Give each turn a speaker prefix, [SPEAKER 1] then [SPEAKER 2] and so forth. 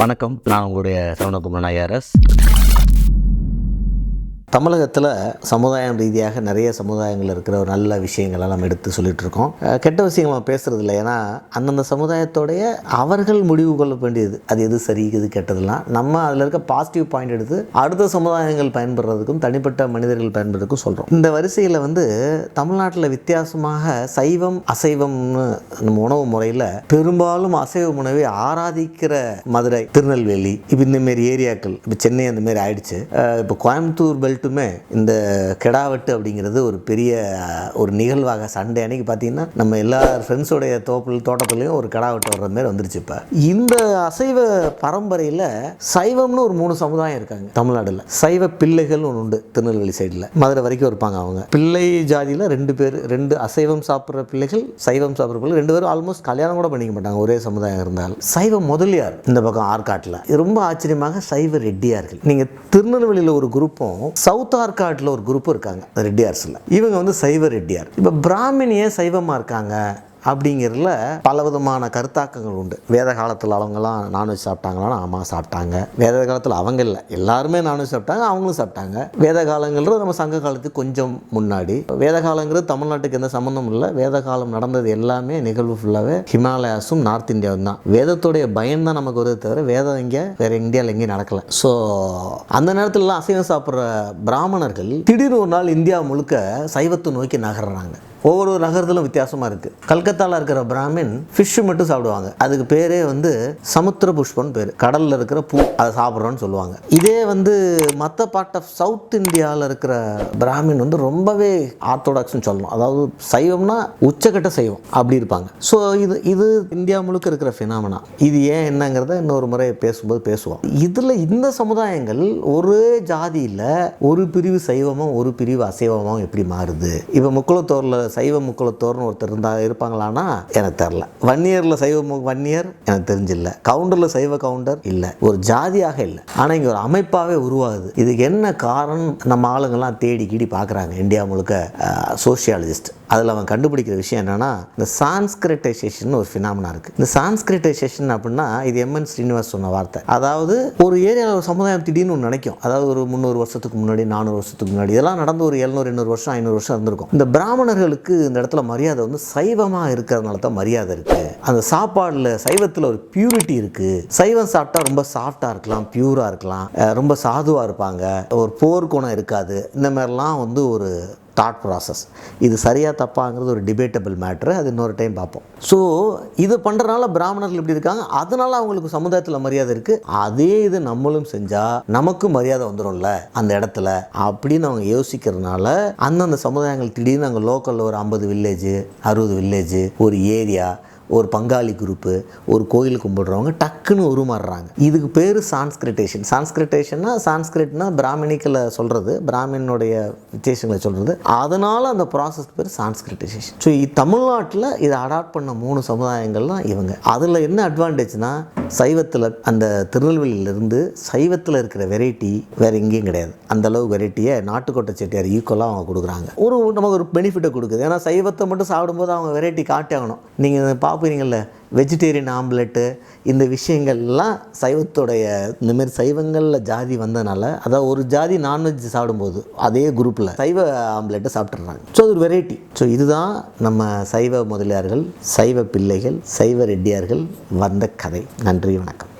[SPEAKER 1] வணக்கம், நான் உங்களுடைய சரவணகுமார் ஐஆர்எஸ். தமிழகத்தில் சமுதாயம் ரீதியாக நிறைய சமுதாயங்கள் இருக்கிற ஒரு நல்ல விஷயங்களை நம்ம எடுத்து சொல்லிட்டு இருக்கோம். கெட்ட விஷயங்கள் நம்ம பேசுறது இல்லை. ஏன்னா அந்தந்த சமுதாயத்தோடைய அவர்கள் முடிவு கொள்ள வேண்டியது, அது எது சரி எது கெட்டதுலாம். நம்ம அதில் இருக்க பாசிட்டிவ் பாயிண்ட் எடுத்து அடுத்த சமுதாயங்கள் பயன்படுறதுக்கும் தனிப்பட்ட மனிதர்கள் பயன்படுறதுக்கும் சொல்கிறோம். இந்த வரிசையில் தமிழ்நாட்டில் வித்தியாசமாக சைவம் அசைவம்னு நம்ம உணவு முறையில் பெரும்பாலும் அசைவ உணவை ஆராதிக்கிற மதுரை, திருநெல்வேலி, இப்போ இந்தமாரி ஏரியாக்கள், இப்போ சென்னை அந்தமாரி ஆயிடுச்சு. இப்போ கோயம்புத்தூர் பெல்ட்டுமே இந்த கெடாவெட்டு அப்படிங்கிறது ஒரு பெரிய ஒரு நிகழ்வாக சண்டே அன்னைக்கு பார்த்தீங்கன்னா நம்ம எல்லா ஃப்ரெண்ட்ஸோடைய தோட்டத்துலேயும் ஒரு கெடாவெட்டு வர்ற மாதிரி வந்துருச்சு. இப்போ இந்த அசைவ பரம்பரையில் சைவம்னு ஒரு 3 சமுதாயம் இருக்காங்க தமிழ்நாட்டில். சைவ பிள்ளைகள் ஒன்று உண்டு திருநெல்வேலி சைடில், மதுரை வரைக்கும் இருப்பாங்க. அவங்க பிள்ளை ஜாதியில் 2 பேர், 2 அசைவம் சாப்பிட்ற பிள்ளைகள், சைவம் சாப்பிட்ற பிள்ளைகள் 2 பேரும் ஆல்மோஸ்ட் கல்யாணம் கூட பண்ணிக்க மாட்டாங்க ஒரே சமுதாயம் இருந்தாலும். சைவ முதலியார் இந்த பக்கம் ஆற்காட்டில், ரொம்ப ஆச்சரியமாக சைவ ரெட்டியார்கள். நீங்கள் திருநெல்வேலியில் ஒரு குரூப்பும் சவுத் ஆர்காட்டில் ஒரு குரூப் இருக்காங்க ரெட்டியார்ஸில். இவங்க சைவ ரெட்டியார். இப்போ பிராமினியே சைவமாக இருக்காங்க அப்படிங்கிறதுல பல விதமான கருத்தாக்கங்கள் உண்டு. வேத காலத்தில் அவங்கெல்லாம் நான்வெஜ் சாப்பிட்டாங்களான்னா ஆமாம் சாப்பிட்டாங்க. வேத காலத்தில் அவங்க இல்லை, எல்லாருமே நான்வெஜ் சாப்பிட்டாங்க, அவங்களும் சாப்பிட்டாங்க. வேத காலங்கிறது நம்ம சங்க காலத்துக்கு கொஞ்சம் முன்னாடி. வேத காலங்கிறது தமிழ்நாட்டுக்கு எந்த சம்மந்தமும் இல்லை. வேத காலம் நடந்தது எல்லாமே நிகழ்வு ஃபுல்லாகவே ஹிமாலயாஸும் நார்த் இந்தியாவும் தான். வேதத்துடைய பயம் தான் நமக்கு வருது தவிர வேதம் இங்கே வேறு இந்தியாவில் எங்கேயும் நடக்கலை. ஸோ அந்த நேரத்துலலாம் அசைவம் சாப்பிட்ற பிராமணர்கள் திடீர்னு ஒரு நாள் இந்தியா முழுக்க சைவத்தை நோக்கி நகர்றாங்க. ஒவ்வொரு நகரத்திலும் வித்தியாசமாக இருக்குது. கல்கத்தாவில் இருக்கிற பிராமின் ஃபிஷ்ஷு மட்டும் சாப்பிடுவாங்க. அதுக்கு பேரே சமுத்திர புஷ்பம்னு பேர். கடலில் இருக்கிற பூ, அதை சாப்பிட்றோன்னு சொல்லுவாங்க. இதே மற்ற பார்ட் ஆஃப் சவுத் இந்தியாவில் இருக்கிற பிராமின் ரொம்பவே ஆர்த்தோடாக்ஸ்னு சொல்லணும். அதாவது சைவம்னா உச்சக்கட்ட சைவம் அப்படி இருப்பாங்க. ஸோ இது இந்தியா முழுக்க இருக்கிற ஃபினாமினா. இது ஏன் என்னங்கிறத இன்னொரு முறை பேசும்போது பேசுவோம். இதில் இந்த சமுதாயங்கள் ஒரே ஜாதியில் ஒரு பிரிவு சைவமும் ஒரு பிரிவு அசைவமும் எப்படி மாறுது? இப்போ முக்குளத்தோரில் சைவ முக்குளத்தோர்னு ஒருத்தர் இருப்பாங்களான்னா எனக்கு தெரில. வன்னியரில் சைவ வன்னியர் எனக்கு தெரிஞ்சில்லை. கவுண்டரில் சைவ கவுண்டர் இல்லை. ஒரு ஜாதியாக இல்லை, ஆனால் இங்கே ஒரு அமைப்பாகவே உருவாகுது. இதுக்கு என்ன காரணம்? நம்ம ஆளுங்கள்லாம் தேடி கீடி பார்க்குறாங்க. இந்தியா முழுக்க சோஷியாலஜிஸ்ட் அதில் அவன் கண்டுபிடிக்கிற விஷயம் என்னென்னா, இந்த சான்ஸ்கிரிட்டைசேஷன் ஒரு ஃபினாமினா இருக்குது. இந்த சான்ஸ்கிரிட்டைசேஷன் அப்படின்னா இது எம்என் ஸ்ரீனிவாஸ் சொன்ன வார்த்தை. அதாவது ஒரு ஏரியாவில் ஒரு சமுதாயம் திடீர்னு ஒன்று நினைக்கும். அதாவது ஒரு 300 வருஷத்துக்கு முன்னாடி, 400 வருஷத்துக்கு முன்னாடி, இதெல்லாம் நடந்து ஒரு 700 800 வருஷம் 500 வருஷம் இருந்திருக்கும். இந்த பிராமணர்களுக்கு இந்த இடத்துல மரியாதை சைவமாக இருக்கிறதுனால தான் மரியாதை இருக்குது. அந்த சாப்பாடில் சைவத்தில் ஒரு பியூரிட்டி இருக்குது. சைவம் சாப்பிட்டா ரொம்ப சாஃப்டாக இருக்கலாம், பியூராக இருக்கலாம், ரொம்ப சாதுவாக இருப்பாங்க, ஒரு போர் குணம் இருக்காது. இந்த மாதிரிலாம் ஒரு தாட் ப்ராசஸ். இது சரியாக தப்பாங்கிறது ஒரு டிபேட்டபிள் மேட்ரு. அது இன்னொரு டைம் பார்ப்போம். ஸோ இது பண்ணுறதுனால பிராமணர்கள் இப்படி இருக்காங்க, அதனால் அவங்களுக்கு சமுதாயத்தில் மரியாதை இருக்குது. அதே இது நம்மளும் செஞ்சால் நமக்கும் மரியாதை வந்துடும்ல அந்த இடத்துல அப்படின்னு அவங்க யோசிக்கிறதுனால அந்தந்த சமுதாயங்கள் திடீர்னு அங்கே லோக்கலில் ஒரு 50 வில்லேஜு, 60 வில்லேஜு, ஒரு ஏரியா, ஒரு பங்காளி குரூப்பு, ஒரு கோயில் கும்பிடுறவங்க டக்குன்னு உருமாறுறாங்க. இதுக்கு பேர் சான்ஸ்கிரிட்டேஷன். சான்ஸ்கிரிட்னா பிராமணிக்கில் சொல்கிறது, பிராமினுடைய விசேஷங்களை சொல்கிறது. அதனால் அந்த ப்ராசஸ் பேர் சான்ஸ்கிரிட்டைசேஷன். ஸோ தமிழ்நாட்டில் இதை அடாப்ட் பண்ண 3 சமுதாயங்கள்லாம் இவங்க. அதில் என்ன அட்வான்டேஜ்னா, சைவத்தில் அந்த திருநெல்வேலியிலேருந்து சைவத்தில் இருக்கிற வெரைட்டி வேறு எங்கேயும் கிடையாது. அந்தளவு வெரைட்டியை நாட்டுக்கோட்டை செட்டியார் ஈக்குவலாக அவங்க கொடுக்குறாங்க. நமக்கு ஒரு பெனிஃபிட்டை கொடுக்குது. ஏன்னா சைவத்தை மட்டும் சாப்பிடும்போது அவங்க வெரைட்டி காட்டாகணும். நீங்கள் பார்ப்பீங்கள்ல வெஜிடேரியன் ஆம்லெட்டு, இந்த விஷயங்கள்லாம் சைவத்துடைய இந்தமாரி சைவங்களில் ஜாதி வந்ததுனால, அதாவது ஒரு ஜாதி நான்வெஜ் சாப்பிடும்போது அதே குரூப்பில் சைவ ஆம்லெட்டை சாப்பிட்றாங்க. ஸோ அது ஒரு வெரைட்டி. ஸோ இதுதான் நம்ம சைவ முதலியார்கள், சைவ பிள்ளைகள், சைவ ரெட்டியார்கள் வந்த கதை. நன்றி, வணக்கம்.